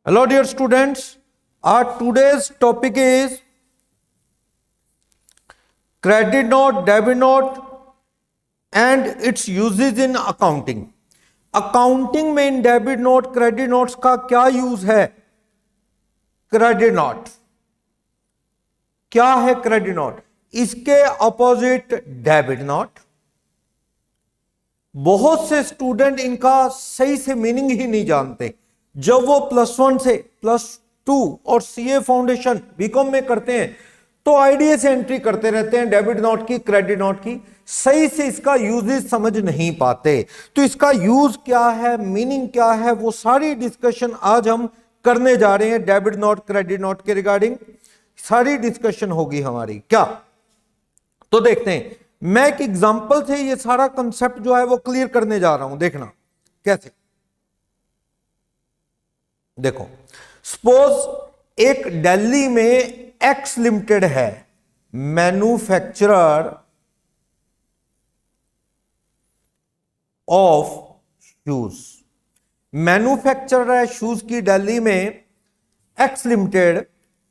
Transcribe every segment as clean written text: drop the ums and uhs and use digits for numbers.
Hello dear students, our today's topic is credit note, debit note and its uses in accounting. Accounting में इन debit note credit notes का क्या use है? Credit note क्या है? Credit note, इसके opposite debit note. बहुत से स्टूडेंट इनका सही से मीनिंग ही नहीं जानते। जब वो +1 से +2 और सीए फाउंडेशन बीकॉम में करते हैं तो आईडीए से एंट्री करते रहते हैं डेबिट नोट की, क्रेडिट नोट की, सही से इसका यूजेस समझ नहीं पाते। तो इसका यूज क्या है, मीनिंग क्या है, वो सारी डिस्कशन आज हम करने जा रहे हैं। डेबिट नोट, क्रेडिट नोट के रिगार्डिंग सारी डिस्कशन होगी हमारी। क्या तो देखते हैं, मैं एक एग्जांपल से ये सारा कंसेप्ट जो है वो क्लियर करने जा रहा हूं। देखना कैसे। देखो, सपोज एक दिल्ली में एक्स लिमिटेड है, मैन्युफैक्चरर ऑफ शूज। मैन्युफैक्चरर है शूज की दिल्ली में, एक्स लिमिटेड,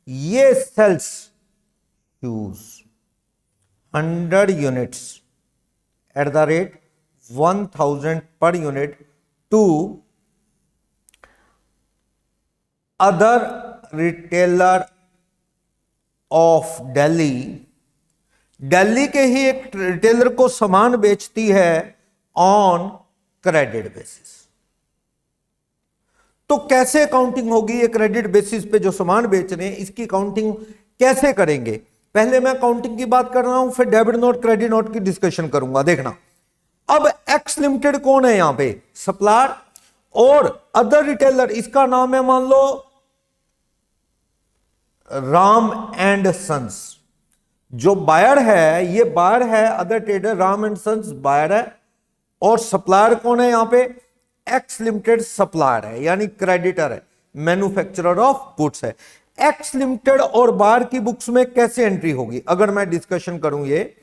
ये sales shoes 100 units at the rate 1000 per unit to other retailer of Delhi. Delhi के ही एक रिटेलर को सामान बेचती है ऑन क्रेडिट बेसिस। तो कैसे अकाउंटिंग होगी? ये क्रेडिट बेसिस पे जो सामान बेच रहे हैं इसकी अकाउंटिंग कैसे करेंगे? पहले मैं अकाउंटिंग की बात कर रहा हूं, फिर डेबिट नोट, क्रेडिट नोट की डिस्कशन करूंगा। देखना, अब एक्स लिमिटेड कौन है यहां पे? सप्लायर। और अदर रिटेलर, इसका नाम है मान लो राम एंड सन्स। जो बायर है, ये बायर है, other trader Ram and sons buyer है। और सप्लायर कौन है यहां पे? एक्स लिमिटेड सप्लायर है, यानी क्रेडिटर है, मैन्युफैक्चरर ऑफ गुड्स है। एक्स लिमिटेड और बायर की बुक्स में कैसे एंट्री होगी? अगर मैं डिस्कशन करूं ये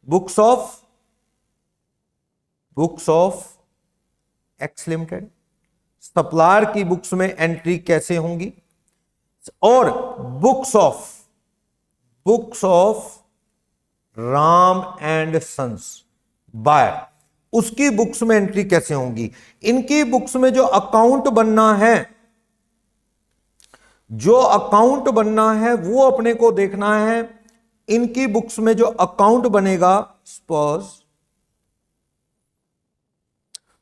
books of X limited, supplier की बुक्स में एंट्री कैसे होंगी? और books of Ram and sons buyer, उसकी बुक्स में एंट्री कैसे होंगी? इनकी बुक्स में जो अकाउंट बनना है वो अपने को देखना है। इनकी बुक्स में जो अकाउंट बनेगा, suppose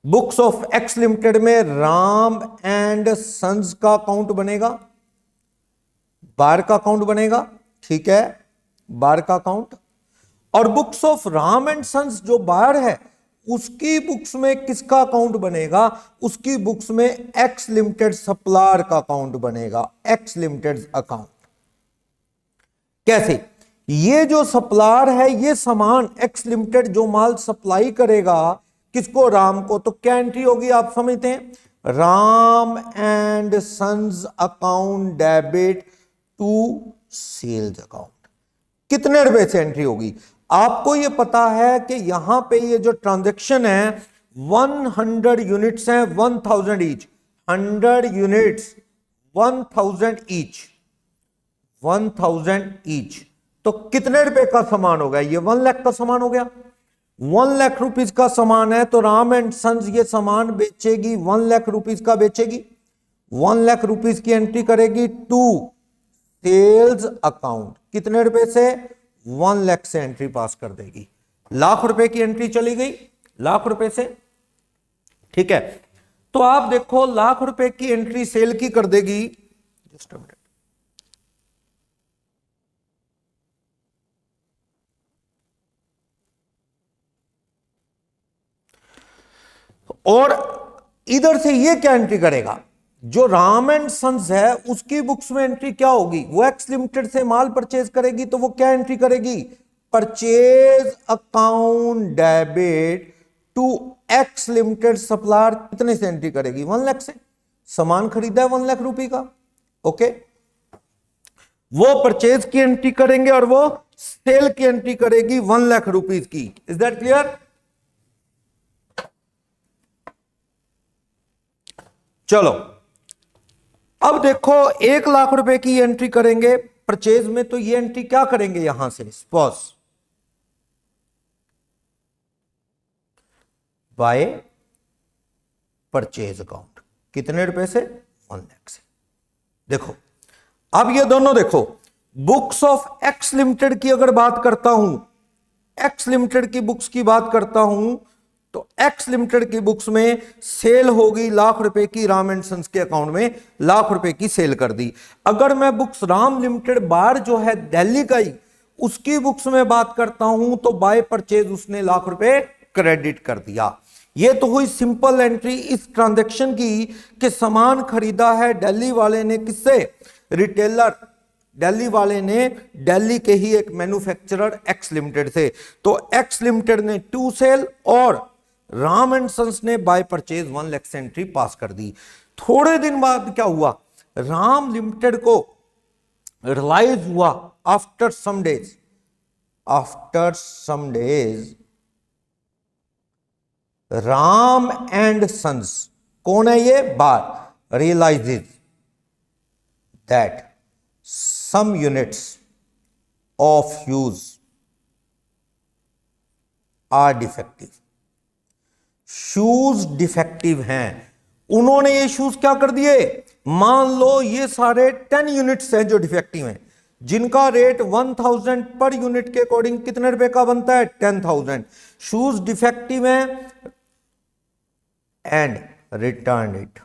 books of X limited में राम एंड सन्स का अकाउंट बनेगा, बायर का अकाउंट बनेगा, ठीक है, बायर का अकाउंट। और books of Ram and sons जो बायर है उसकी बुक्स में किसका अकाउंट बनेगा? उसकी बुक्स में एक्स लिमिटेड सप्लायर का अकाउंट बनेगा, एक्स लिमिटेड अकाउंट। कैसे? ये जो सप्लायर है, ये सामान एक्स लिमिटेड जो माल सप्लाई करेगा किसको? राम को। तो क्या एंट्री होगी आप समझते हैं? Ram and sons account debit to sales account. कितने रुपए से एंट्री होगी? आपको यह पता है कि यहां पे ये जो ट्रांजैक्शन है 100 यूनिट्स हैं, 1000 ईच, 100 यूनिट्स 1000 ईच, 1000 ईच। तो कितने रुपए का सामान होगा? ये 1 लाख का सामान हो गया। 1 लाख रुपीज का सामान है तो राम एंड सन्स ये सामान बेचेगी, 1 लाख रुपीज का बेचेगी, 1 लाख रुपीज की एंट्री करेगी टू सेल्स अकाउंट। कितने रुपए से? 1 लाख से एंट्री पास कर देगी। लाख रुपए की एंट्री चली गई, लाख रुपए से, ठीक है। तो आप देखो, लाख रुपए की एंट्री सेल की कर देगी। Just a minute. और इधर से ये क्या एंट्री करेगा? जो राम एंड सन्स है उसकी बुक्स में एंट्री क्या होगी? वो एक्स लिमिटेड से माल परचेज करेगी तो वो क्या एंट्री करेगी? Purchase account debit to X limited supplier. कितने से एंट्री करेगी? 1 लाख से। सामान खरीदा है 1 लाख रुपए का, ओके। वो परचेज की एंट्री करेंगे और वो सेल की एंट्री करेगी 1 लाख रुपीज की। Is that clear? चलो, अब देखो 1 लाख रुपए की एंट्री करेंगे परचेज में, तो ये एंट्री क्या करेंगे यहां से, सपोज बाय परचेज अकाउंट, कितने रुपए से, 1 लाख से। देखो अब ये दोनों देखो, बुक्स ऑफ एक्स लिमिटेड की अगर बात करता हूं, एक्स लिमिटेड की बुक्स की बात करता हूं, तो एक्स लिमिटेड की बुक्स में सेल होगी 1 लाख रुपए की, राम एंड सन्स के अकाउंट में 1 लाख रुपए की सेल कर दी। अगर मैं बुक्स राम लिमिटेड बार जो है दिल्ली का ही, उसकी बुक्स में बात करता हूं, तो बाय परचेज उसने 1 लाख रुपए क्रेडिट कर दिया। ये तो हुई सिंपल एंट्री इस ट्रांजैक्शन की कि सामान खरीदा है दिल्ली वाले ने, किससे, रिटेलर दिल्ली वाले ने दिल्ली के ही एक मैन्युफैक्चरर एक्स लिमिटेड से। तो एक्स लिमिटेड ने 2 सेल और राम एंड सन्स ने बाय परचेज 1 लाख से एंट्री पास कर दी। थोड़े दिन बाद क्या हुआ, राम लिमिटेड को रियलाइज हुआ after some days Ram and sons, कौन है ये, Bar, realises that some units of shoes are defective, shoes defective हैं। उन्होंने ये शूज क्या कर दिए, मान लो ये सारे 10 यूनिट्स हैं जो डिफेक्टिव हैं, जिनका रेट 1000 पर यूनिट के अकॉर्डिंग कितने रुपए का बनता है, 10,000। शूज डिफेक्टिव हैं and return it.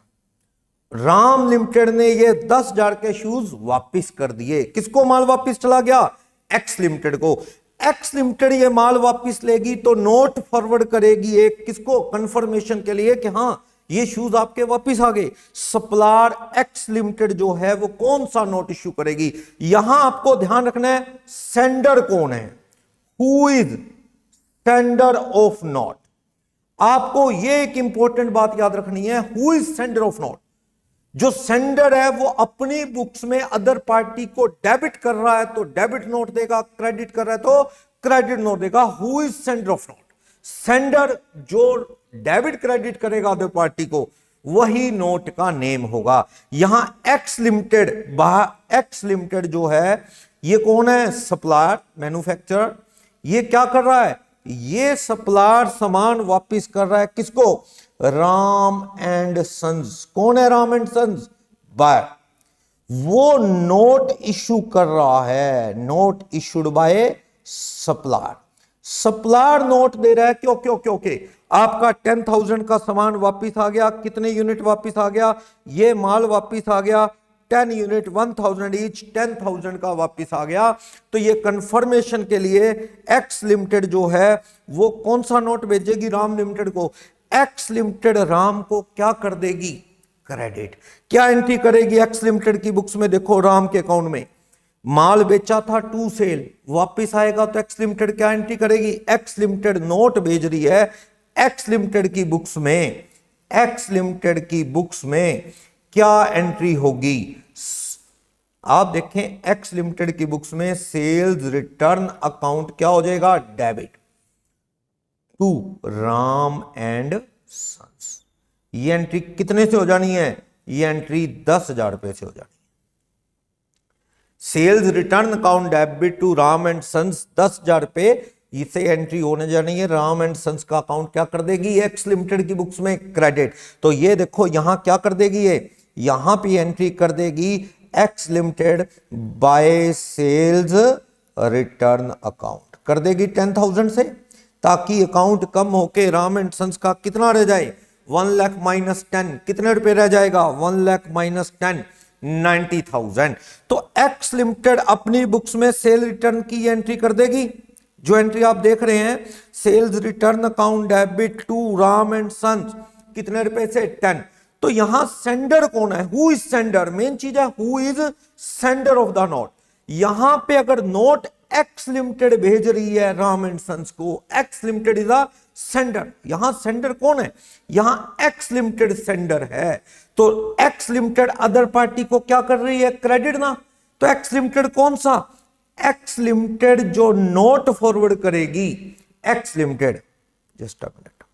Ram limited ने ये 10,000 के शूज वापस कर दिए। किसको माल वापस चला गया, एक्स लिमिटेड को। एक्स लिमिटेड ये माल वापस लेगी तो नोट फॉरवर्ड करेगी एक, किसको, कंफर्मेशन के लिए कि हां ये शूज आपके वापस आ गए। सप्लायर एक्स लिमिटेड जो है वो कौन सा नोट इश्यू करेगी, यहां आपको ध्यान रखना है सेंडर कौन है, who is sender of note. आपको ये एक इंपॉर्टेंट बात याद रखनी है, who is sender of note. जो सेंडर है वो अपनी बुक्स में अदर पार्टी को डेबिट कर रहा है तो डेबिट नोट देगा, क्रेडिट कर रहा है तो क्रेडिट नोट देगा। Who is sender of note, sender जो डेबिट क्रेडिट करेगा अदर पार्टी को, वही नोट का नेम होगा। यहां एक्स लिमिटेड जो है ये कौन है, सप्लायर मैन्युफैक्चरर। ये क्या कर रहा है, ये सप्लायर सामान वापस कर रहा है किसको, राम एंड सन्स। कौन है राम एंड सन्स, बाय। वो नोट इशू कर रहा है, note issued by supplier. Supplier note दे रहा है क्यों क्यों क्योंकि आपका 10,000 का सामान वापस आ गया। कितने यूनिट वापस आ गया, ये माल वापस आ गया 10 यूनिट, 1000 ईच, 10,000 का वापस आ गया। तो ये कंफर्मेशन के लिए एक्स लिमिटेड जो है वो कौन सा नोट भेजेगी, राम लिमिटेड को। एक्स लिमिटेड राम को क्या कर देगी, क्रेडिट। क्या एंट्री करेगी एक्स लिमिटेड की बुक्स में, देखो राम के अकाउंट में माल बेचा था 2 सेल, वापस आएगा तो एक्स लिमिटेड क्या एंट्री करेगी, एक्स लिमिटेड नोट भेज रही है एक्स लिमिटेड की बुक्स में। एक्स लिमिटेड की बुक्स में क्या एंट्री होगी, आप देखें एक्स लिमिटेड की बुक्स में सेल्स रिटर्न अकाउंट क्या हो जाएगा, debit to Ram and sons. ये एंट्री कितने से हो जानी है, ये एंट्री 10,000 रुपए से हो जानी है। Sales return account debit to Ram and sons 10,000 रुपए, इसे एंट्री होने जानी है। राम एंड सन्स का अकाउंट क्या कर देगी, एक्स लिमिटेड की बुक्स में क्रेडिट। तो ये देखो यहां क्या कर देगी, ये यहां पे एंट्री कर देगी X limited by sales return account कर देगी 10,000 से, ताकि अकाउंट कम होके राम एंड सन्स का कितना रह जाए, 1 लाख माइनस 10, कितने रुपए रह जाएगा, 1 लाख माइनस 10, 90,000। तो एक्स लिमिटेड अपनी बुक्स में सेल रिटर्न की एंट्री कर देगी। जो एंट्री आप देख रहे हैं, sales return account debit to Ram and sons, कितने रुपए से, 10। तो यहां सेंडर कौन है, हु इज सेंडर, मेन चीज है who is sender of the note. यहां पे अगर नोट एक्स लिमिटेड भेज रही है राम एंड सन्स को, X limited is a sender. यहां सेंडर कौन है, यहां एक्स लिमिटेड सेंडर है। तो एक्स लिमिटेड अदर पार्टी को क्या कर रही है, क्रेडिट ना। तो एक्स लिमिटेड कौन सा, एक्स लिमिटेड जो नोट फॉरवर्ड करेगी, X limited, just a minute,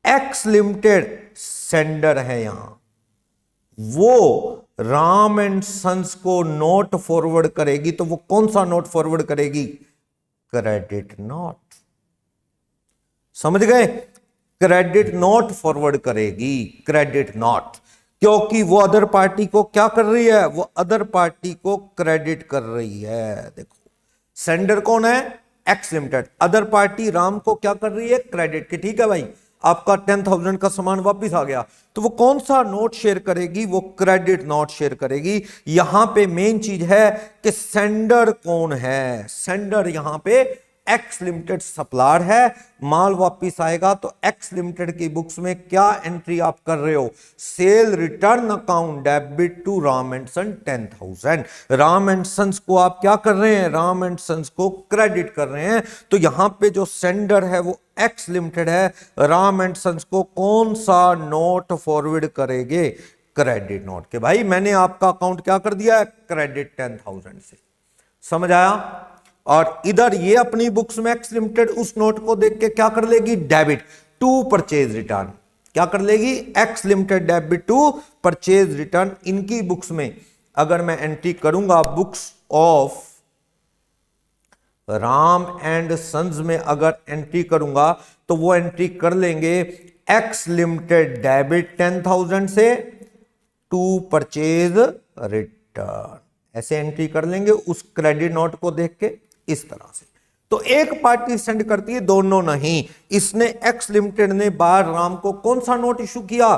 x limited sender है यहां, वो राम एंड सन्स को नोट फॉरवर्ड करेगी, तो वो कौन सा नोट फॉरवर्ड करेगी? Credit note. समझ गए? क्रेडिट नोट फॉरवर्ड करेगी, क्रेडिट नोट, क्योंकि वो अदर पार्टी को क्या कर रही है? वो अदर पार्टी को क्रेडिट कर रही है। देखो सेंडर कौन है? X limited. Other party Ram को क्या कर रही है? क्रेडिट की। ठीक है भाई, आपका 10,000 का सामान वापस आ गया, तो वो कौन सा नोट शेयर करेगी? वो क्रेडिट नोट शेयर करेगी। यहां पे मेन चीज है कि सेंडर कौन है। सेंडर यहां पे एक्स लिमिटेड सप्लायर है। माल वापिस आएगा तो एक्स लिमिटेड की बुक्स में क्या एंट्री आप कर रहे हो? Sale return account debit to Ram and son 10,000। Ram and sons को आप क्या कर रहे हैं? राम एंड सन्स को क्रेडिट कर रहे हैं। तो यहां पे जो सेंडर है वो एक्स लिमिटेड है। राम एंड सन्स को कौन सा नोट फॉरवर्ड करेंगे? क्रेडिट नोट के। भाई मैंने आपका अकाउंट क्या कर दिया है? क्रेडिट 10,000 से। समझ आया? और इधर ये अपनी बुक्स में एक्स लिमिटेड उस नोट को देख के क्या कर लेगी? Debit to purchase return. क्या कर लेगी? X limited debit to purchase return. इनकी बुक्स में अगर मैं एंट्री करूंगा, books of Ram and sons में अगर एंट्री करूंगा, तो वो एंट्री कर लेंगे एक्स लिमिटेड डेबिट 10,000 से टू परचेज रिटर्न। ऐसे एंट्री कर लेंगे उस क्रेडिट नोट को देख के, इस तरह से। तो एक पार्टी सेंड करती है, दोनों नहीं। इसने एक्स लिमिटेड ने बार राम को कौन सा नोट इशू किया?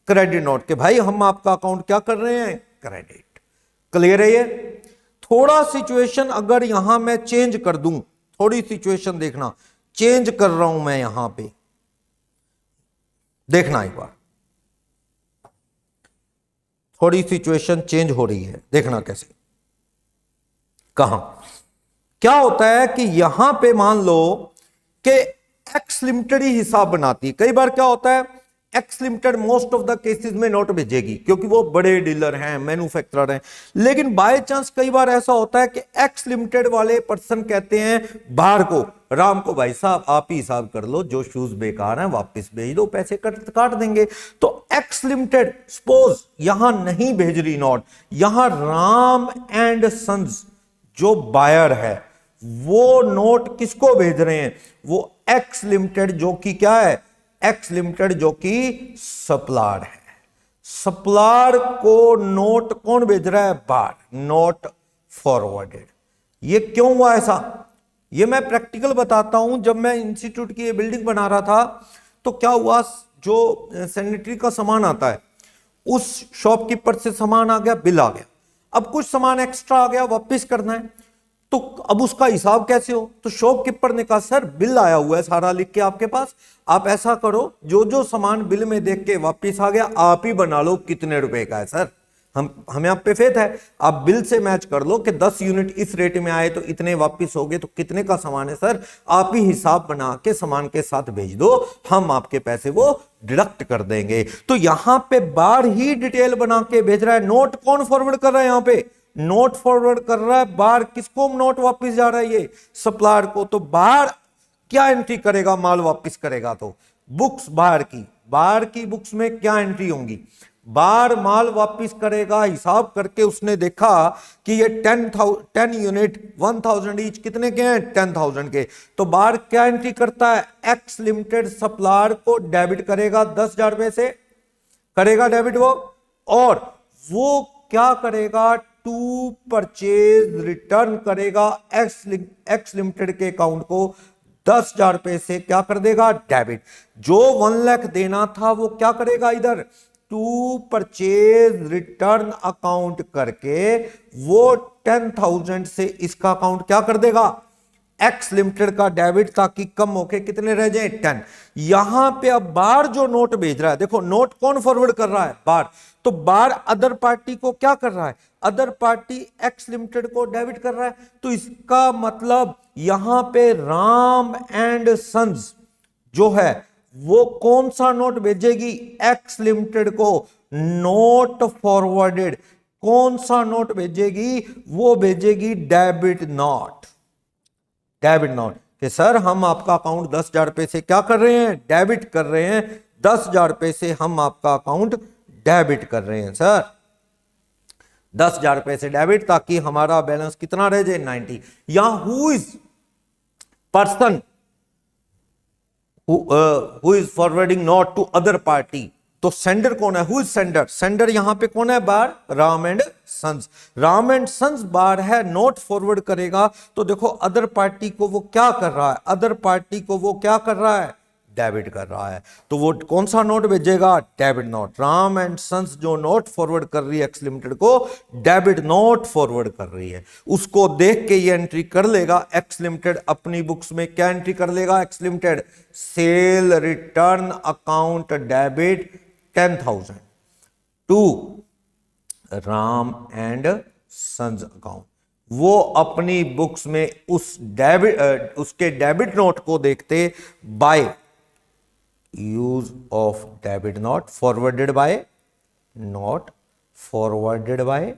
क्रेडिट नोट के। भाई हम आपका अकाउंट क्या कर रहे हैं? क्रेडिट। क्लियर है ये? थोड़ा सिचुएशन अगर यहां मैं चेंज कर दूं, थोड़ी सिचुएशन देखना, चेंज कर रहा हूं मैं यहां पे, देखना एक बार, थोड़ी सिचुएशन चेंज हो रही है, देखना कैसे। कहां क्या होता है कि यहां पे मान लो कि एक्स लिमिटेड ही हिसाब बनाती है। कई बार क्या होता है, X limited most of the cases में नोट भेजेगी क्योंकि वो बड़े डीलर हैं, मैन्युफैक्चरर हैं। लेकिन बाय चांस कई बार ऐसा होता है कि एक्स लिमिटेड वाले पर्सन कहते हैं बाहर को, राम को, भाई साहब आप ही हिसाब कर लो, जो शूज बेकार हैं वापस भेज दो, पैसे काट देंगे। तो एक्स लिमिटेड सपोज यहां नहीं भेज रही नोट, यहां राम एंड सन्स जो बायर है वो नोट किसको भेज रहे हैं? वो एक्स लिमिटेड जो कि क्या है? एक्स लिमिटेड जो कि सप्लायर है। सप्लायर को नोट कौन भेज रहा है? बार। Note forwarded. ये क्यों हुआ ऐसा? ये मैं प्रैक्टिकल बताता हूं। जब मैं इंस्टीट्यूट की ये बिल्डिंग बना रहा था तो क्या हुआ, जो सैनिटरी का सामान आता है उस शॉपकीपर से सामान आ गया, बिल आ गया। अब कुछ सामान एक्स्ट्रा आ गया, वापस करना है, तो अब उसका हिसाब कैसे हो? तो शॉपकीपर ने कहा सर बिल आया हुआ है सारा लिख के आपके पास, आप ऐसा करो जो जो सामान बिल में देख के वापस आ गया आप ही बना लो कितने रुपए का है। सर हमें आप पे फेथ है, आप बिल से मैच कर लो कि 10 यूनिट इस रेट में आए तो इतने वापस हो गए, तो कितने का सामान है सर, आप ही हिसाब बना के सामान के साथ भेज दो, हम आपके पैसे वो डिडक्ट कर देंगे। तो यहां पे बार ही डिटेल बना के भेज रहा है। नोट कौन फॉरवर्ड कर रहा है? यहां पे नोट फॉरवर्ड कर रहा है बार। किसको नोट वापस जा रहा है? ये सप्लायर को। तो बार क्या एंट्री करेगा? माल वापस करेगा तो बुक्स बार की बुक्स में क्या एंट्री होंगी? बार माल वापस करेगा, हिसाब करके उसने देखा कि ये 10 यूनिट 1000 ईच कितने के हैं? 10,000 के। तो बार क्या एंट्री करता है? एक्स लिमिटेड सप्लायर को डेबिट करेगा 10,000 रुपए से, करेगा डेबिट वो, और वो क्या करेगा? टू परचेज रिटर्न करेगा एक्स लिमिटेड के अकाउंट को 10,000 रुपए से क्या कर देगा? डेबिट। जो 1 लाख देना था वो क्या करेगा? इधर टू परचेज रिटर्न अकाउंट करके वो 10,000 से इसका अकाउंट क्या कर देगा? एक्स लिमिटेड का डेबिट, ताकि कम होके कितने रह जाए? 10। यहां पे अब बार जो नोट भेज रहा है, देखो नोट कौन फॉरवर्ड कर रहा है? बार। तो बार अदर पार्टी को क्या कर रहा है? अदर पार्टी एक्स लिमिटेड को डेबिट कर रहा है। तो इसका मतलब यहां पे राम एंड सन्स जो है वो कौन सा नोट भेजेगी? एक्स लिमिटेड को नोट फॉरवर्डेड। कौन सा नोट भेजेगी? वो भेजेगी डेबिट नोट। डेबिट नोट कि सर हम आपका अकाउंट 10,000 रुपए से क्या कर रहे हैं? डेबिट कर रहे हैं। 10,000 रुपए से हम आपका अकाउंट डेबिट कर रहे हैं सर, 10,000 रुपए से डेबिट, ताकि हमारा बैलेंस कितना रह जाए 90। यहां who is person who is forwarding note to other party, तो सेंडर कौन है, हु इज सेंडर, सेंडर यहां पे कौन है, Bar Ram and sons, Ram and sons Bar है, नोट फॉरवर्ड करेगा तो देखो अदर पार्टी को वो क्या कर रहा है, अदर पार्टी को वो क्या कर रहा है, डेबिट कर रहा है। तो वो कौन सा नोट भेजेगा, debit note. Ram and sons जो नोट फॉरवर्ड कर रही है एक्स लिमिटेड को, डेबिट नोट फॉरवर्ड कर रही है, उसको देख के ये एंट्री कर लेगा एक्स लिमिटेड अपनी बुक्स में। क्या एंट्री कर लेगा X limited, sale return account debit 10,000 to Ram and sons account. वो अपनी बुक्स में उस डेबिट उसके डेबिट नोट को देखते by use of debit note forwarded by, note forwarded by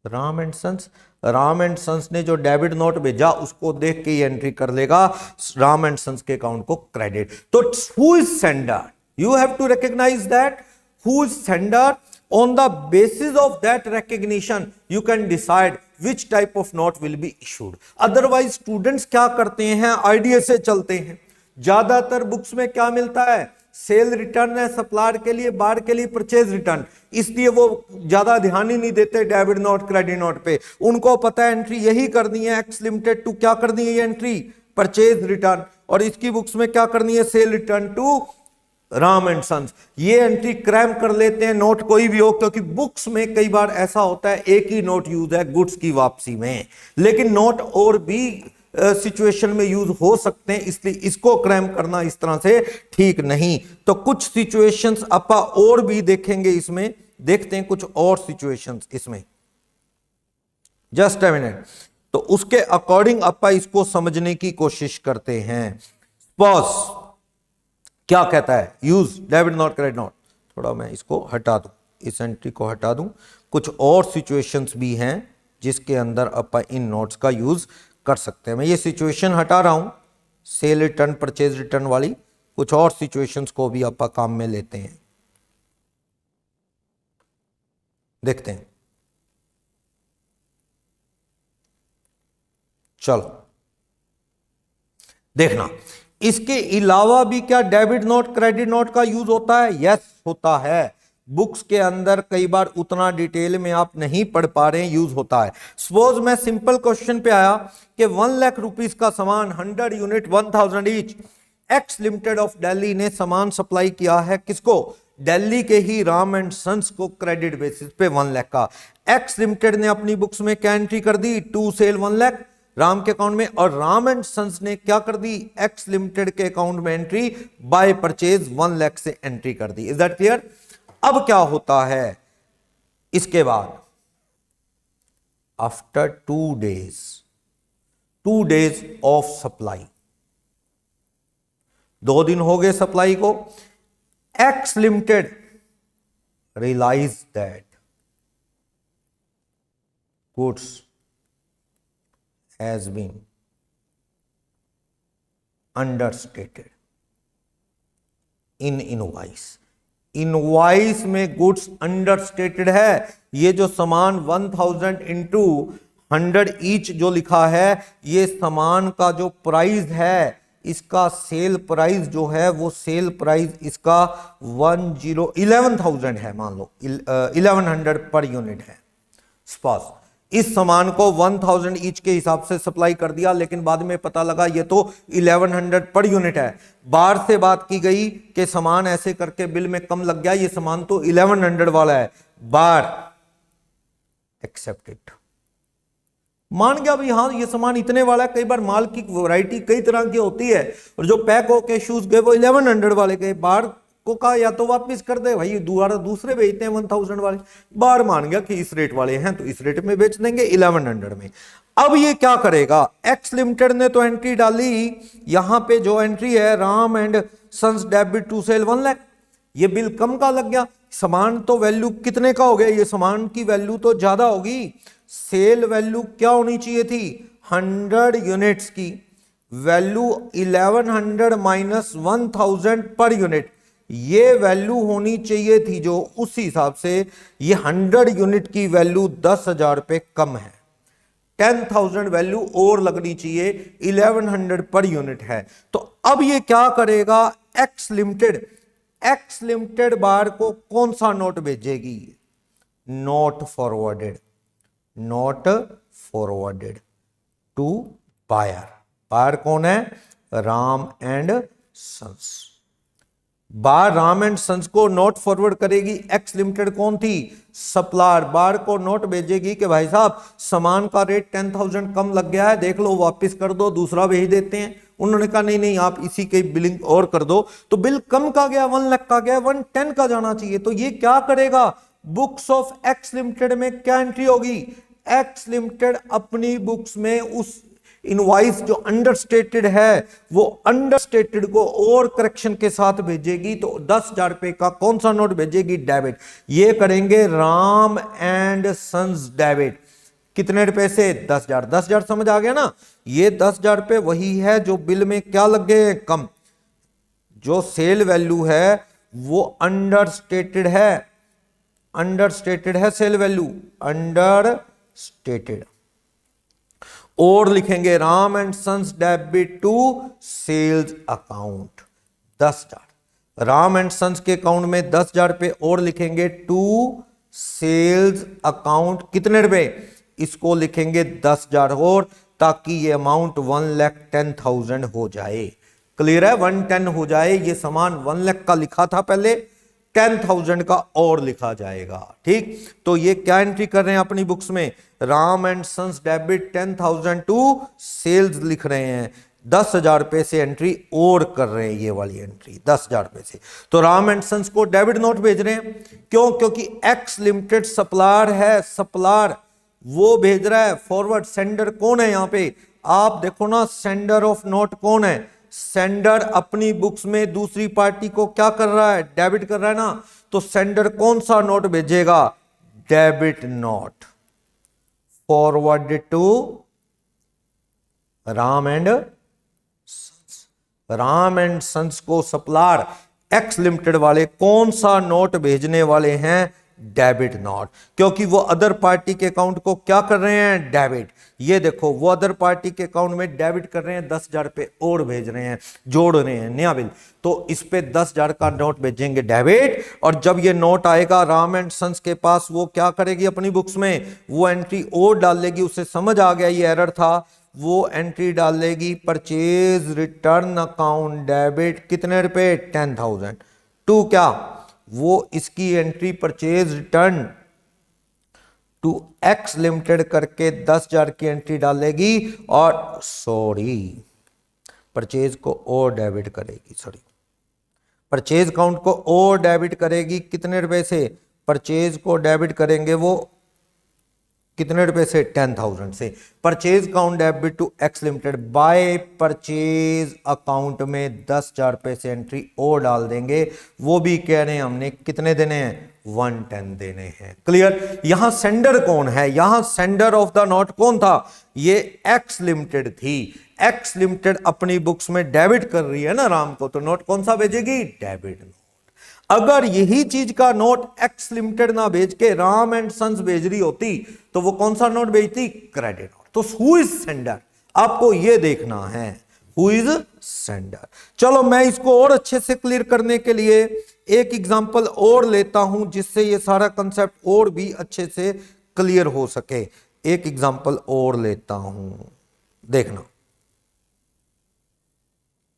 Ram and sons. Ram and sons ने जो डेबिट नोट भेजा उसको देख के ये एंट्री कर लेगा राम एंड सन्स के अकाउंट को क्रेडिट। तो who is sender, you have to recognize that who is sender. On the basis of that recognition, you can decide which type of note will be issued. Otherwise, students क्या करते हैं, idea से चलते हैं। ज्यादातर books में क्या मिलता है, सेल रिटर्न है सप्लायर के लिए, बार के लिए परचेज रिटर्न, इसलिए वो ज्यादा ध्यान ही नहीं देते डेबिट नोट क्रेडिट नोट पे। उनको पता है एंट्री यही करनी है एक्स लिमिटेड टू, क्या करनी है ये एंट्री, परचेज रिटर्न, और इसकी बुक्स में क्या करनी है, sale return to Ram and sons. ये एंट्री क्रैम कर लेते हैं, नोट कोई भी हो, क्योंकि बुक्स में कई बार ऐसा होता है एक ही नोट यूज है गुड्स की वापसी में, लेकिन नोट और भी सिचुएशन में यूज हो सकते हैं, इसलिए इसको क्रैम करना इस तरह से ठीक नहीं। तो कुछ सिचुएशंस अपा और भी देखेंगे इसमें, देखते हैं कुछ और सिचुएशंस इसमें, जस्ट अ मिनट। तो उसके अकॉर्डिंग अपा इसको समझने की कोशिश करते हैं। सपोज क्या कहता है, use debit note credit note, थोड़ा मैं इसको हटा दूं, इस एंट्री को हटा दूं। कुछ और सिचुएशंस भी हैं जिसके अंदर अपन इन नोट्स का यूज कर सकते हैं। मैं ये सिचुएशन हटा रहा हूं, सेल रिटर्न परचेज रिटर्न वाली, कुछ और सिचुएशंस को भी अपन काम में लेते हैं, देखते हैं। चलो देखना, इसके अलावा भी क्या डेबिट नोट क्रेडिट नोट का यूज होता है, यस होता है। बुक्स के अंदर कई बार उतना डिटेल में आप नहीं पढ़ पा रहे हैं, यूज होता है। सपोज मैं सिंपल क्वेश्चन पे आया कि 1 लाख रुपीस का सामान 100 unit 1000 each, x limited of Delhi ने सामान सप्लाई किया है किसको, दिल्ली के ही राम एंड सन्स को क्रेडिट बेसिस पे 1 लाख का। एक्स लिमिटेड ने अपनी बुक्स में क्या एंट्री कर दी, टू सेल 1 लाख राम के अकाउंट में, और राम एंड सन्स ने क्या कर दी, एक्स लिमिटेड के अकाउंट में एंट्री बाय परचेज 1 लाख से एंट्री कर दी। Is that clear. अब क्या होता है इसके बाद, आफ्टर 2 डेज ऑफ सप्लाई, 2 दिन हो गए सप्लाई को, X limited realize that goods has been understated in invoice। Invoice में गुड्स अंडरस्टेटेड है। ये जो सामान 1000 इंटू 100 ईच जो लिखा है, ये सामान का जो प्राइस है, इसका सेल प्राइस जो है वो सेल प्राइस इसका 11,000 है, मान लो 1100 पर यूनिट है। सपोज इस सामान को 1000 ईच के हिसाब से सप्लाई कर दिया, लेकिन बाद में पता लगा ये तो 1100 पर यूनिट है। बाहर से बात की गई कि सामान ऐसे करके बिल में कम लग गया, ये सामान तो 1100 वाला है, बार एक्सेप्टेड, मान गया भाई हाँ ये सामान इतने वाला है। कई बार माल की वैरायटी कई तरह की होती है, और जो पैक होके शूज गए वो 1100 वाले गए, बाहर को कहा या तो वापस कर दे भाई, दोबारा दूसरे बेचते हैं 1000 वाले, बाहर मान गया कि इस रेट वाले हैं तो इस रेट में बेच देंगे 1100 में। अब ये क्या करेगा, एक्स लिमिटेड ने तो एंट्री डाली, यहां पे जो एंट्री है Ram and sons debit to sale 1 lakh, ये बिल कम का लग गया, सामान तो वैल्यू कितने का हो गया, ये सामान की वैल्यू तो ज्यादा होगी। सेल वैल्यू क्या होनी चाहिए थी, 100 यूनिट्स की वैल्यू 1100 माइनस 1000 पर यूनिट, ये वैल्यू होनी चाहिए थी जो, उस हिसाब से ये 100 यूनिट की वैल्यू 10,000 पे कम है, 10,000 वैल्यू और लगनी चाहिए, 1100 पर यूनिट है। तो अब ये क्या करेगा, एक्स लिमिटेड बार को कौन सा नोट भेजेगी, नोट फॉरवर्डेड टू बायर कौन है, राम एंड सन्स। बार राम एंड सन्स को नोट फॉरवर्ड करेगी, एक्स लिमिटेड कौन थी, सप्लायर। बार को नोट भेजेगी कि भाई साहब सामान का रेट 10,000 कम लग गया है, देख लो वापस कर दो, दूसरा भेज देते हैं। उन्होंने कहा नहीं नहीं आप इसी के बिलिंग और कर दो, तो बिल कम का गया, 1 लाख का गया, 110 का जाना चाहिए। तो ये क्या करेगा, बुक्स ऑफ एक्स लिमिटेड में क्या एंट्री होगी, एक्स लिमिटेड अपनी बुक्स में उस इनवॉइस जो अंडरस्टेटेड है वो अंडरस्टेटेड को और करेक्शन के साथ भेजेगी। तो 10,000 रुपए का कौन सा नोट भेजेगी, डेबिट। ये करेंगे राम एंड सन्स डेबिट, कितने रुपए से, 10,000। 10,000 समझ आ गया ना, ये 10,000 रुपए वही है जो बिल में क्या लग गए, कम। जो सेल वैल्यू है वो अंडरस्टेटेड है सेल वैल्यू, अंडरस्टेटेड। और लिखेंगे Ram and sons debit to sales account 10,000। Ram and sons के अकाउंट में 10,000 रुपए और लिखेंगे टू सेल्स अकाउंट, कितने रुपए, इसको लिखेंगे 10,000 और, ताकि ये अमाउंट 1,10,000 हो जाए। क्लियर है, 110 हो जाए। ये सामान 1 लाख का लिखा था पहले, 10,000 का और लिखा जाएगा। ठीक, तो ये क्या एंट्री कर रहे हैं अपनी बुक्स में, Ram and sons debit 10,000 to sales लिख रहे हैं, 10,000 रुपए से एंट्री और कर रहे हैं, ये वाली एंट्री 10,000 रुपए से। तो राम एंड सन्स को डेबिट नोट भेज रहे हैं, क्यों, क्योंकि एक्स लिमिटेड सप्लायर है, सप्लायर वो भेज रहा है फॉरवर्ड। सेंडर कौन है यहां पे, आप देखो ना, सेंडर ऑफ नोट कौन है, सेंडर अपनी बुक्स में दूसरी पार्टी को क्या कर रहा है, डेबिट कर रहा है ना। तो सेंडर कौन सा नोट भेजेगा, debit note forward to Ram and sons. Ram and sons को सप्लायर एक्स लिमिटेड वाले कौन सा नोट भेजने वाले हैं, डेबिट नोट, क्योंकि वो अदर पार्टी के अकाउंट को क्या कर रहे हैं, डेबिट। ये देखो वो अदर पार्टी के अकाउंट में डेबिट कर रहे हैं, 10,000 रुपए और भेज रहे हैं, जोड़ रहे हैं नया बिल। तो इस पे 10,000 का नोट भेजेंगे डेबिट, और जब ये नोट आएगा राम एंड सन्स के पास, वो क्या करेगी अपनी बुक्स में, वो एंट्री और डाल लेगी। उसे समझ आ गया ये एरर था, वो एंट्री डाल लेगी परचेज रिटर्न अकाउंट डेबिट, कितने रुपए, 10,000 टू क्या, वो इसकी entry purchase return to X limited करके 10,000 की एंट्री डालेगी, और परचेज को और डेबिट करेगी, परचेज अकाउंट को और डेबिट करेगी, कितने रुपए से, परचेज को डेबिट करेंगे वो कितने रुपए से, 10,000 से। Purchase account debit to X limited by purchase account में 10,000 रुपए से एंट्री और डाल देंगे। वो भी कह रहे हैं हमने कितने देने हैं, 110 देने हैं। क्लियर, यहां सेंडर कौन है, यहां सेंडर ऑफ द नोट कौन था, ये एक्स लिमिटेड थी। एक्स लिमिटेड अपनी बुक्स में डेबिट कर रही है ना राम को, तो नोट कौन सा भेजेगी, डेबिट नोट। अगर यही चीज का नोट एक्स लिमिटेड ना भेज के राम एंड सन्स भेज रही होती, तो वो कौन सा नोट भेजती, क्रेडिट नोट। तो हु इज सेंडर, आपको ये देखना है, हु इज सेंडर। चलो मैं इसको और अच्छे से क्लियर करने के लिए एक एग्जांपल और लेता हूं, जिससे ये सारा कंसेप्ट और भी अच्छे से क्लियर हो सके। एक एग्जांपल और लेता हूं, देखना,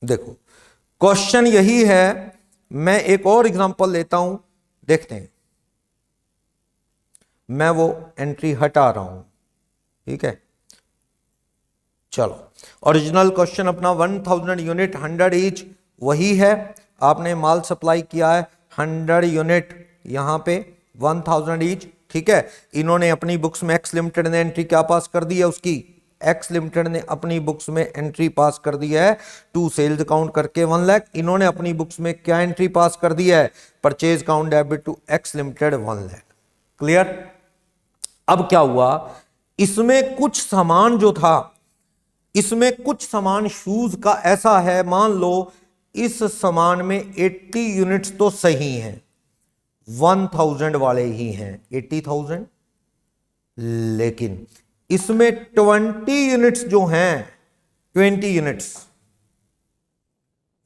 देखो क्वेश्चन यही है, मैं एक और एग्जांपल लेता हूं, देखते हैं। मैं वो एंट्री हटा रहा हूं, ठीक है। चलो, ओरिजिनल क्वेश्चन अपना 1000 यूनिट 100 ईच वही है। आपने माल सप्लाई किया है 100 यूनिट, यहां पे 1000 ईच, ठीक है। इन्होंने अपनी बुक्स में एक्स लिमिटेड ने एंट्री क्या पास कर दी है उसकी, एक्स लिमिटेड ने अपनी बुक्स में एंट्री पास कर दी है टू सेल्स अकाउंट करके 1 लाख। इन्होंने अपनी बुक्स में क्या एंट्री पास कर दी है, purchase account debit to X limited 1 lakh. Clear. अब क्या हुआ, इसमें कुछ सामान जो था, इसमें कुछ सामान शूज का ऐसा है, मान लो इस सामान में 80 यूनिट्स तो सही हैं, 1000 वाले ही हैं 80,000, लेकिन इसमें 20 यूनिट्स जो हैं, 20 यूनिट्स,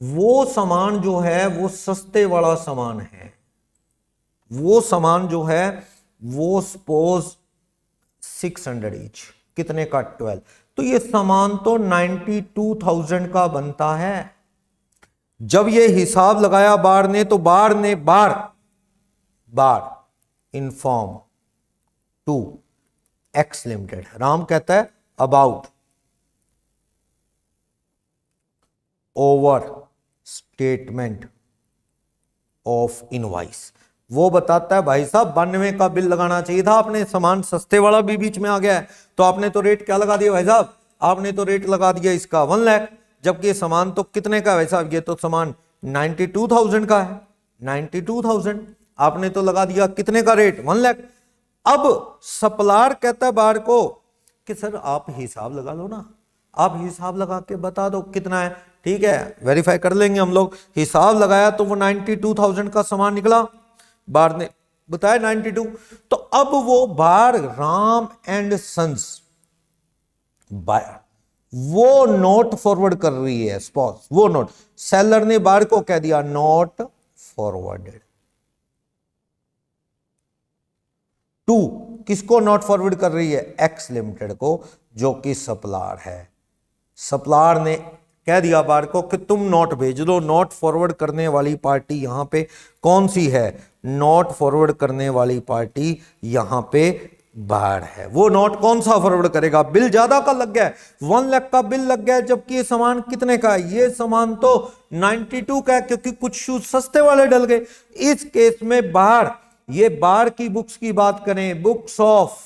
वो सामान जो है वो सस्ते वाला सामान है। वो सामान जो है वो सपोज 600 ईच, कितने का 12, तो ये सामान तो 92,000 का बनता है। जब ये हिसाब लगाया बार ने, तो Bar inform to X limited, Ram कहता है about overstatement of invoice. वो बताता है भाई साहब 92 का बिल लगाना चाहिए था आपने, सामान सस्ते वाला भी बीच में आ गया है, तो आपने तो रेट क्या लगा दिया भाई साहब, आपने तो रेट लगा दिया इसका 1 लाख, जबकि ये सामान तो कितने का है भाई साहब, ये तो सामान 92,000 का है, 92,000 आपने तो लगा दिया कितने का रेट, 1 लाख। अब सप्लायर कहता है बार को कि सर आप हिसाब लगा लो ना, आप हिसाब लगा के बता दो कितना है, ठीक है वेरीफाई कर लेंगे हम लोग। हिसाब लगाया तो वो 92,000 का सामान निकला, बार ने बताया 92, तो अब वो बार राम एंड सन्स बायर वो नोट फॉरवर्ड कर रही है, स्पॉज वो नोट, सेलर ने बार को कह दिया नोट फॉरवर्डेड टू, किसको नोट फॉरवर्ड कर रही है, एक्स लिमिटेड को, जो कि सप्लायर है। सप्लायर ने कह दिया बार को कि तुम नोट भेज दो, नोट फॉरवर्ड करने वाली पार्टी यहां पे कौन सी है, नोट फॉरवर्ड करने वाली पार्टी यहां पे बार है। वो नोट कौन सा फॉरवर्ड करेगा, बिल ज्यादा का लग गया है, 1 लाख का बिल लग गया है, जबकि ये सामान कितने का है, ये सामान तो 92 का है, क्योंकि कुछ शूज सस्ते वाले डल गए। इस केस में बार, ये बार की बुक्स की बात करें, books of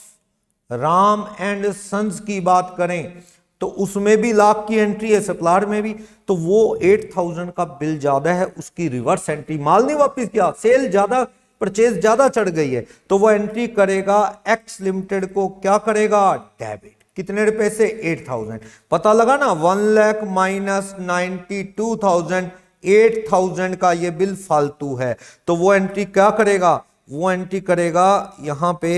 Ram and sons की बात करें, तो उसमें भी लाख की एंट्री है, सप्लायर में भी, तो वो 8000 का बिल ज्यादा है, उसकी रिवर्स एंट्री, माल नहीं वापस किया, सेल ज्यादा, परचेज ज्यादा चढ़ गई है, तो वो एंट्री करेगा एक्स लिमिटेड को, क्या करेगा, डेबिट, कितने रुपए से, 8000, पता लगा ना, 1 लाख माइनस 92,000, 8000 का ये बिल फालतू है, तो वो एंट्री क्या करेगा, वो एंट्री करेगा यहां पे,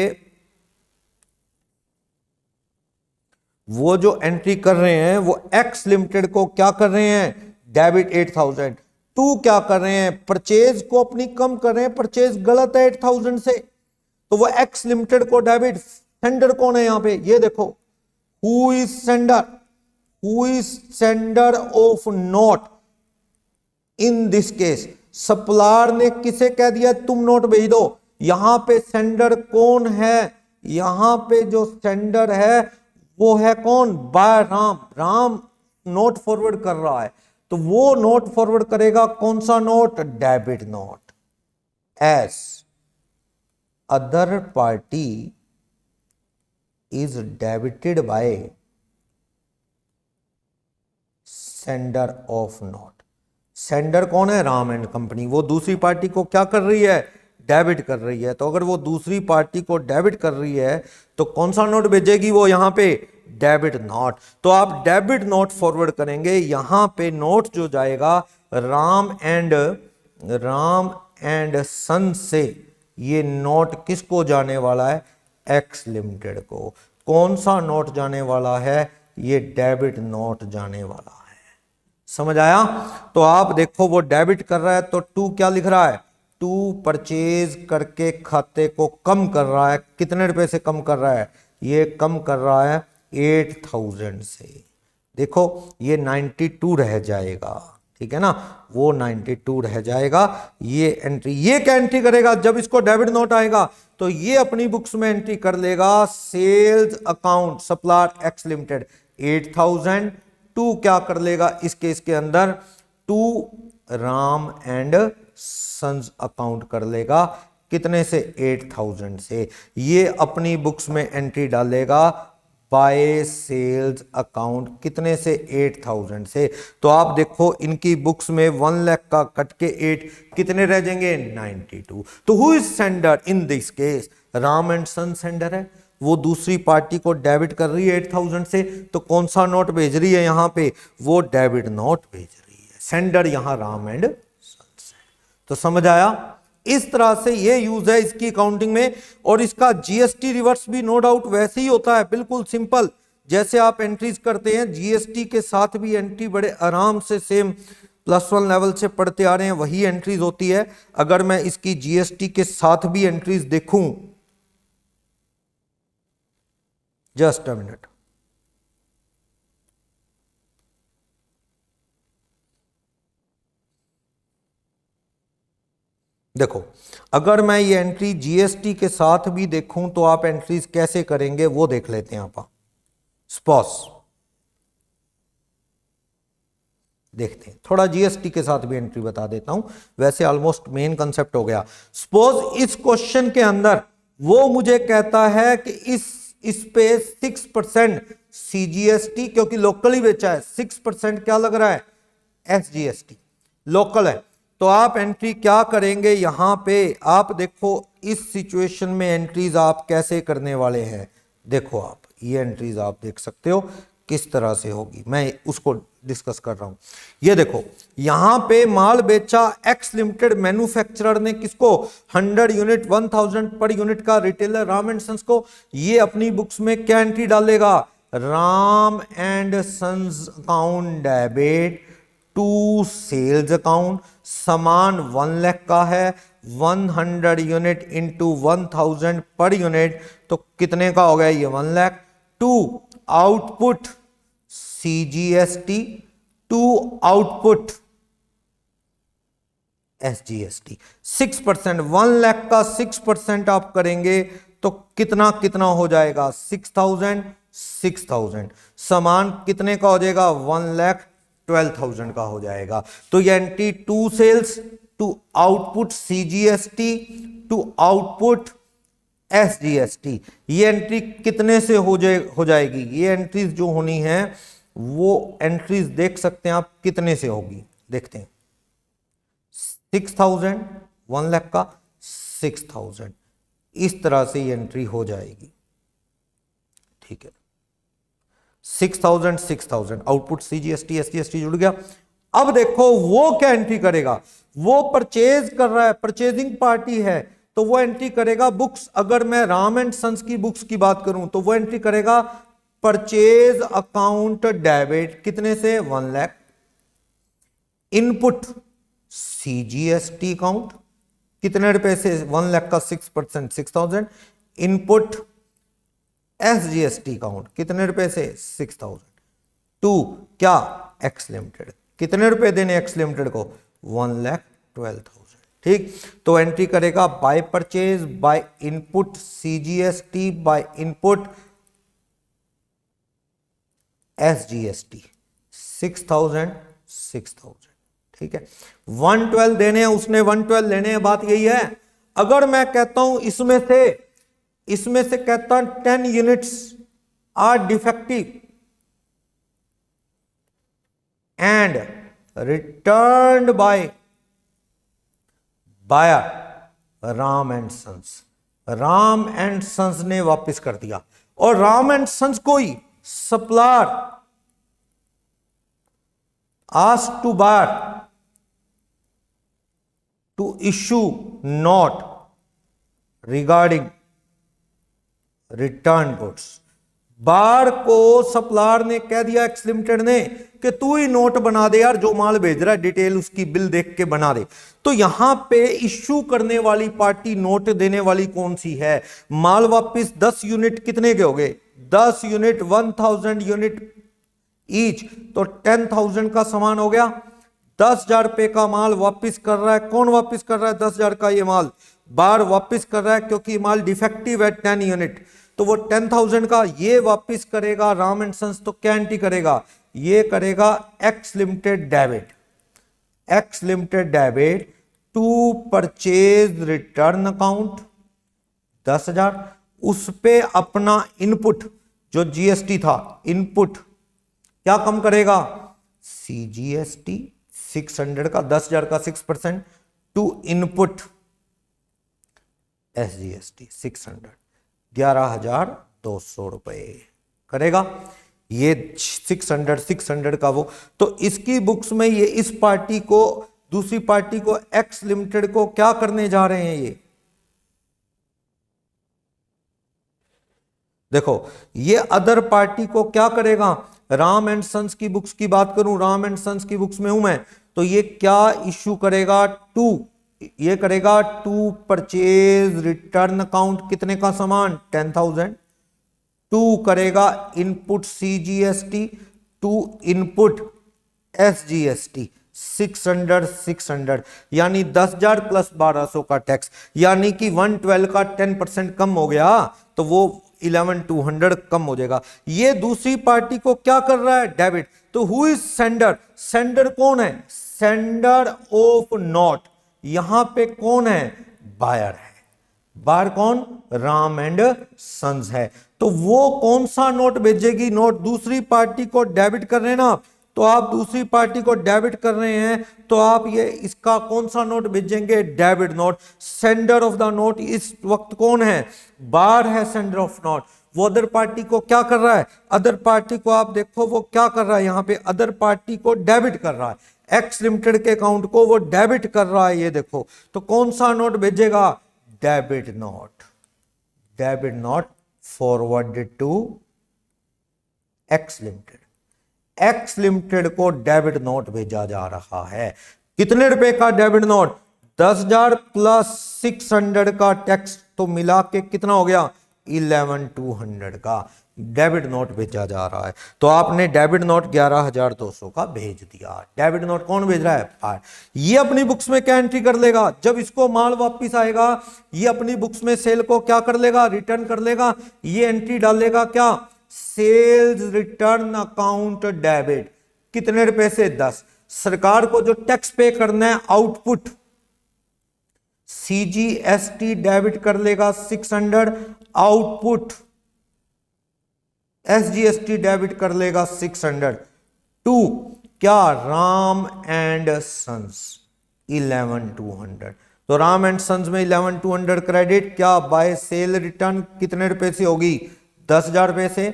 वो जो एंट्री कर रहे हैं वो एक्स लिमिटेड को क्या कर रहे हैं, डेबिट 8000, टू क्या कर रहे हैं, परचेज को अपनी कम कर रहे हैं, परचेज गलत है 8000 से, तो वो एक्स लिमिटेड को डेबिट। सेंडर कौन है यहां पे, ये देखो, who is sender, who is sender of note, in this case supplier ने किसे कह दिया तुम नोट भेज दो, यहां पे सेंडर कौन है, यहां पे जो सेंडर है वो है कौन, by Ram, Ram note forward कर रहा है, तो वो नोट फॉरवर्ड करेगा कौन सा note, debit note, S other party is debited bye sender of note. Sender कौन है, राम एंड कंपनी, वो दूसरी पार्टी को क्या कर रही है, डेबिट कर रही है, तो अगर वो दूसरी पार्टी को डेबिट कर रही है तो कौन सा नोट भेजेगी वो, यहां पे डेबिट नोट, तो आप डेबिट नोट फॉरवर्ड करेंगे, यहां पे नोट जो जाएगा राम एंड सन से, ये नोट किसको जाने वाला है, एक्स लिमिटेड को, कौन सा नोट जाने वाला है, ये डेबिट नोट जाने वाला है, समझ आया। तो आप देखो वो डेबिट कर रहा है, तो टू क्या लिख रहा है, टू परचेज करके खाते को कम कर रहा है, कितने रुपए से कम कर रहा है, ये कम कर रहा है 8000 से, देखो ये 92 रह जाएगा, ठीक है ना, वो 92 रह जाएगा, ये एंट्री, ये क्या एंट्री करेगा, जब इसको डेबिट नोट आएगा तो ये अपनी बुक्स में एंट्री कर लेगा, sales account supplier X limited 8000, to क्या कर लेगा इस केस के अंदर, to Ram and sons account कर लेगा, कितने से, 8000 से, ये अपनी बुक्स में एंट्री डालेगा बाय सेल्स अकाउंट, कितने से, 8000 से, तो आप देखो इनकी बुक्स में 1 लाख का कट के 8 कितने रह जाएंगे, 92, तो who is sender in this case, Ram and son sender है, वो दूसरी पार्टी को डेबिट कर रही है 8000 से, तो कौन सा नोट भेज रही है यहां पे, वो डेबिट नोट भेज रही है, सेंडर यहां राम एंड सन्स है। तो समझ आया, इस तरह से ये यूज है इसकी अकाउंटिंग में। और इसका जीएसटी रिवर्स भी नो डाउट वैसे ही होता है, बिल्कुल सिंपल। जैसे आप एंट्रीज करते हैं जीएसटी के साथ भी एंट्री बड़े आराम से सेम +1 लेवल से पढ़ते आ रहे हैं, वही एंट्रीज होती है। अगर मैं इसकी जीएसटी के साथ भी एंट्रीज देखूं, जस्ट अ मिनट, देखो अगर मैं ये एंट्री जीएसटी के साथ भी देखूं तो आप एंट्रीज कैसे करेंगे वो देख लेते हैं आप। स्पॉस देखते हैं, थोड़ा जीएसटी के साथ भी एंट्री बता देता हूं, वैसे ऑलमोस्ट मेन कंसेप्ट हो गया। सपोज इस क्वेश्चन के अंदर वो मुझे कहता है कि इस पे 6% सीजीएसटी, क्योंकि लोकली बेचा है, 6% क्या लग रहा है, एसजीएसटी लोकल है। तो आप एंट्री क्या करेंगे, यहां पे आप देखो इस सिचुएशन में एंट्रीज आप कैसे करने वाले हैं। देखो आप ये एंट्रीज आप देख सकते हो किस तरह से होगी, मैं उसको डिस्कस कर रहा हूं। ये देखो यहां पे माल बेचा एक्स लिमिटेड मैन्युफैक्चरर ने, किसको, 100 यूनिट 1000 पर यूनिट का, रिटेलर राम एंड सन्स को। ये अपनी बुक्स में क्या एंट्री डालेगा, Ram and sons account debit to sales account. सामान 1 लाख का है, 100 यूनिट इंटू 1000 पर यूनिट, तो कितने का हो गया ये 1 lakh. To output CGST to output SGST 6%, 1 lakh का 6% आप करेंगे तो कितना कितना हो जाएगा, 6000। सामान कितने का हो जाएगा, 1,12,000 का हो जाएगा। तो ये entry to sales to output CGST to output SGST, ये एंट्री कितने से हो जाएगी। ये एंट्रीज जो होनी है वो एंट्रीज देख सकते हैं आप कितने से होगी, देखते हैं। 6000, 1 लाख का 6000, इस तरह से ये एंट्री हो जाएगी, ठीक है। 6000 आउटपुट सीजीएसटी एसजीएसटी जुड़ गया। अब देखो वो क्या एंट्री करेगा, वो परचेज कर रहा है, परचेजिंग पार्टी है, तो वो एंट्री करेगा बुक्स। अगर मैं राम एंड सन्स की बुक्स की बात करूं तो वो एंट्री करेगा परचेज अकाउंट डेबिट, कितने से, 1 लाख। इनपुट सीजीएसटी अकाउंट कितने रुपए से, 1 लाख का 6%, 6000। इनपुट एसजीएसटी अकाउंट कितने रुपए से, 6000। टू क्या, एक्स लिमिटेड, कितने रुपए देने एक्स लिमिटेड को, 1,12,000, ठीक। तो एंट्री करेगा by purchase, by input CGST, by input SGST, 6000, ठीक है। 112 देने हैं, उसने 112 लेने हैं, बात यही है। अगर मैं कहता हूं इसमें से कहता हूं 10 units are defective and returned by buyer Ram and sons, Ram and sons ने वापस कर दिया, और राम एंड सन्स को ही supplier asked to buyer to issue note regarding return goods. Bar को सप्लायर ने कह दिया एक्स लिमिटेड ने कि तू ही नोट बना दे यार, जो माल भेज रहा है डिटेल उसकी बिल देख के बना दे। तो यहां पे इश्यू करने वाली पार्टी, नोट देने वाली कौन सी है, माल वापस 10 यूनिट कितने के हो गए, 10 यूनिट 1000 यूनिट ईच, तो 10,000 का सामान हो गया। 10,000 रुपए का माल वापस कर रहा है, कौन वापस कर रहा है 10,000 का ये माल, बार वापस कर रहा है, क्योंकि माल डिफेक्टिव है 10 यूनिट, तो वो 10,000 का ये वापस करेगा राम एंड सन्स। तो क्या एंट्री करेगा, ये करेगा X limited debit, X limited debit to purchase return account 10,000, उस पे अपना इनपुट जो जीएसटी था, इनपुट क्या कम करेगा, सीजीएसटी 600 का, 10,000 का 6%, टू इनपुट एसजीएसटी 600, 11,200 रुपए करेगा। ये 600 600 का वो, तो इसकी बुक्स में ये इस पार्टी को, दूसरी पार्टी को, एक्स लिमिटेड को क्या करने जा रहे हैं ये देखो, ये अदर पार्टी को क्या करेगा, राम एंड सन्स की बुक्स की बात करूं, राम एंड सन्स की बुक्स में हूं मैं, तो ये क्या इश्यू करेगा, ये करेगा टू परचेज रिटर्न अकाउंट, कितने का सामान, 10,000। टू करेगा input CGST, to input SGST, 600 यानी 10,000 प्लस 1,200 का टैक्स, यानी कि 112 का 10% कम हो गया, तो वो 11,200 कम हो जाएगा। ये दूसरी पार्टी को क्या कर रहा है, डेबिट। तो हु इज सेंडर, सेंडर कौन है, सेंडर ऑफ नोट, यहां पे कौन है, बायर है। बायर कौन, राम एंड सन्स है। तो वो कौन सा नोट भेजेगी, नोट दूसरी पार्टी को डेबिट कर रहे हैं ना, तो आप दूसरी पार्टी को डेबिट कर रहे हैं, तो आप ये इसका कौन सा नोट भेजेंगे, debit note. Sender of the note इस वक्त कौन है, बायर है सेंडर ऑफ नोट। वो अदर पार्टी को क्या कर रहा है, अदर पार्टी को आप देखो वो क्या कर रहा है, यहां पे अदर पार्टी को डेबिट कर रहा है, एक्स लिमिटेड के अकाउंट को वो डेबिट कर रहा है, ये देखो। तो कौन सा नोट भेजेगा, debit note, debit note forwarded to X limited. X limited को डेबिट नोट भेजा जा रहा है। कितने रुपए का डेबिट नोट, 10,000 प्लस 600 का टैक्स, तो मिला के कितना हो गया, 11,200 का डेबिट नोट भेजा जा रहा है। तो आपने डेबिट नोट 11,200 का भेज दिया। डेबिट नोट कौन भेज रहा है, ये अपनी बुक्स में क्या एंट्री कर लेगा, जब इसको माल वापस आएगा ये अपनी बुक्स में सेल को क्या कर लेगा, रिटर्न कर लेगा। ये एंट्री डालेगा क्या, सेल्स रिटर्न अकाउंट डेबिट, कितने रुपए से, 10। सरकार को जो टैक्स पे करना है, आउटपुट CGST डेबिट कर लेगा 600, आउटपुट SGST डेबिट कर लेगा 600 टू क्या, राम एंड सन्स 11,200। तो राम एंड सन्स में 11,200 क्रेडिट, क्या बाय सेल रिटर्न कितने रुपए से होगी, 10,000 रुपए से।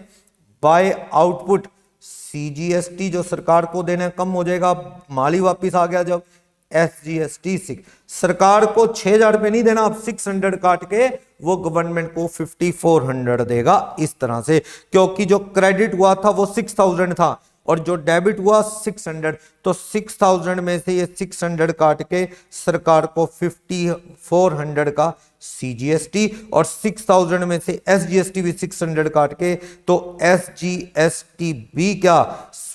बाय आउटपुट CGST जो सरकार को देना कम हो जाएगा, माल ही वापिस आ गया जब, SGST 6। सरकार को 6,000 रुपए नहीं देना, अब 600 काट के वो गवर्नमेंट को 5,400 देगा, इस तरह से। क्योंकि जो क्रेडिट हुआ था वो 6,000 था और जो डेबिट हुआ 600, तो 6,000 में से ये 600 काट के सरकार को 5,400 का CGST और 6,000 में से SGST भी 600 काट के, तो SGST भी क्या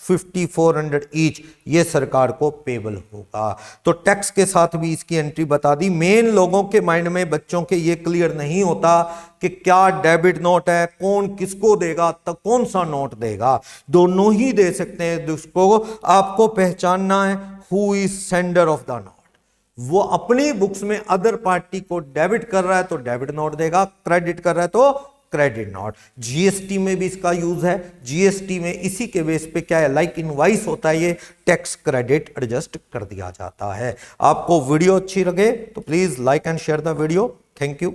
5,400 ईच, ये सरकार को पेबल होगा। तो टैक्स के साथ भी इसकी एंट्री बता दी। मेन लोगों के माइंड में, बच्चों के ये क्लियर नहीं होता कि क्या डेबिट नोट है, कौन किसको देगा, तो कौन सा नोट देगा, दोनों ही दे सकते हैं। उसको आपको पहचानना है, who is sender of the note. वो अपनी बुक्स में अदर पार्टी को डेबिट कर रहा है तो डेबिट नोट देगा, क्रेडिट कर रहा है तो क्रेडिट नोट। जीएसटी में भी इसका यूज है। जीएसटी में इसी के बेस पे क्या है, लाइक इनवाइस होता है, ये टैक्स क्रेडिट एडजस्ट कर दिया जाता है। आपको वीडियो अच्छी लगे तो please like and share the video. Thank you.